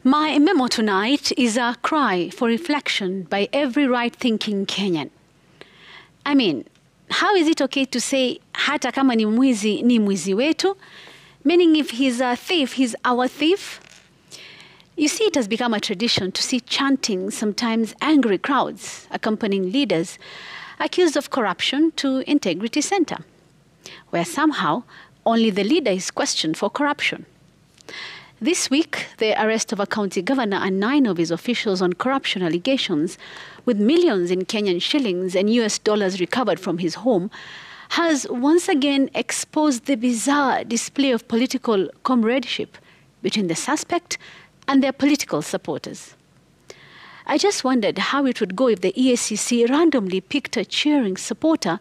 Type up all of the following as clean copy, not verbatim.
My memo tonight is a cry for reflection by every right-thinking Kenyan. I mean, how is it okay to say, hata kama ni mwizi wetu? Meaning if he's a thief, he's our thief? You see, it has become a tradition to see chanting, sometimes angry crowds accompanying leaders accused of corruption to Integrity Center, where somehow only the leader is questioned for corruption. This week, the arrest of a county governor and 9 of his officials on corruption allegations, with millions in Kenyan shillings and US dollars recovered from his home, has once again exposed the bizarre display of political comradeship between the suspect and their political supporters. I just wondered how it would go if the EACC randomly picked a cheering supporter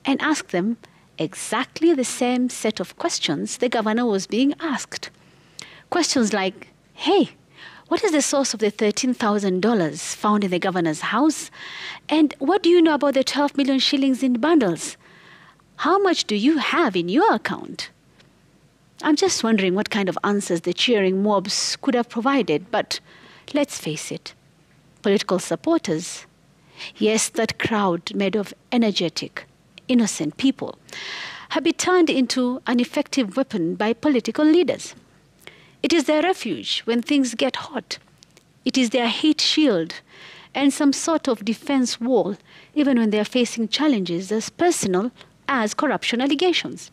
and asked them exactly the same set of questions the governor was being asked. Questions like, hey, what is the source of the $13,000 found in the governor's house? And what do you know about the 12 million shillings in bundles? How much do you have in your account? I'm just wondering what kind of answers the cheering mobs could have provided, but let's face it, political supporters, yes, that crowd made of energetic, innocent people, have been turned into an effective weapon by political leaders. It is their refuge when things get hot. It is their hate shield and some sort of defense wall, even when they are facing challenges as personal as corruption allegations.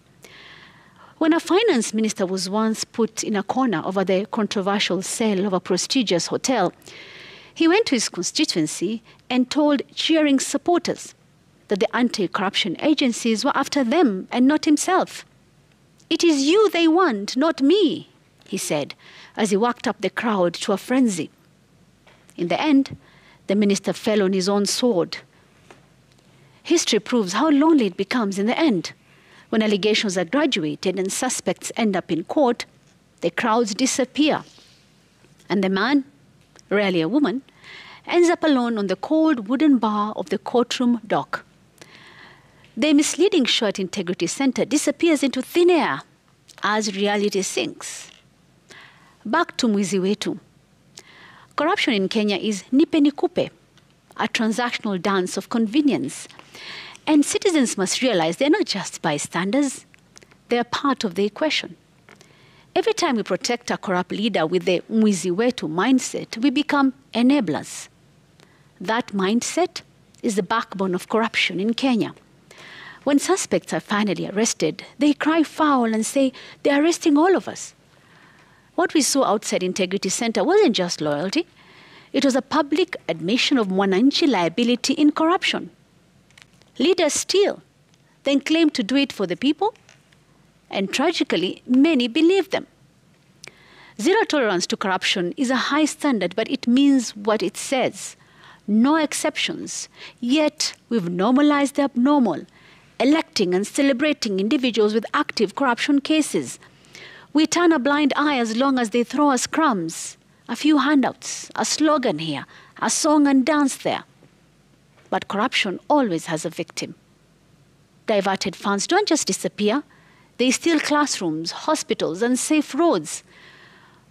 When a finance minister was once put in a corner over the controversial sale of a prestigious hotel, he went to his constituency and told cheering supporters that the anti-corruption agencies were after them and not himself. "It is you they want, not me," he said, as he walked up the crowd to a frenzy. In the end, the minister fell on his own sword. History proves how lonely it becomes in the end. When allegations are graduated and suspects end up in court, the crowds disappear. And the man, rarely a woman, ends up alone on the cold wooden bar of the courtroom dock. The misleading show at Integrity Center disappears into thin air as reality sinks. Back to mwizi wetu. Corruption in Kenya is nipe nikupe, a transactional dance of convenience. And citizens must realize they're not just bystanders, they're part of the equation. Every time we protect a corrupt leader with the mwizi wetu mindset, we become enablers. That mindset is the backbone of corruption in Kenya. When suspects are finally arrested, they cry foul and say they're arresting all of us. What we saw outside Integrity Center wasn't just loyalty. It was a public admission of mwananchi liability in corruption. Leaders steal, then claim to do it for the people, and tragically, many believe them. Zero tolerance to corruption is a high standard, but it means what it says. No exceptions. Yet, we've normalized the abnormal, electing and celebrating individuals with active corruption cases. We turn a blind eye as long as they throw us crumbs, a few handouts, a slogan here, a song and dance there. But corruption always has a victim. Diverted funds don't just disappear. They steal classrooms, hospitals, and safe roads.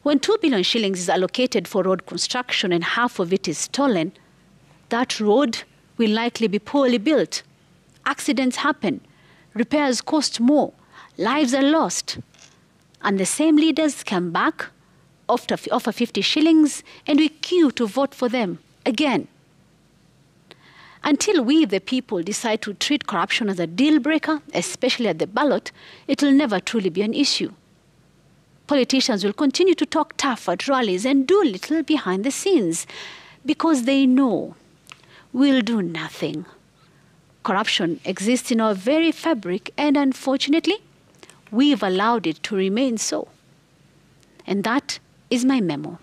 When 2 billion shillings is allocated for road construction and half of it is stolen, that road will likely be poorly built. Accidents happen. Repairs cost more. Lives are lost. And the same leaders come back, offer 50 shillings, and we queue to vote for them again. Until we, the people, decide to treat corruption as a deal breaker, especially at the ballot, it will never truly be an issue. Politicians will continue to talk tough at rallies and do little behind the scenes because they know we'll do nothing. Corruption exists in our very fabric, and unfortunately, we've allowed it to remain so. And that is my memo.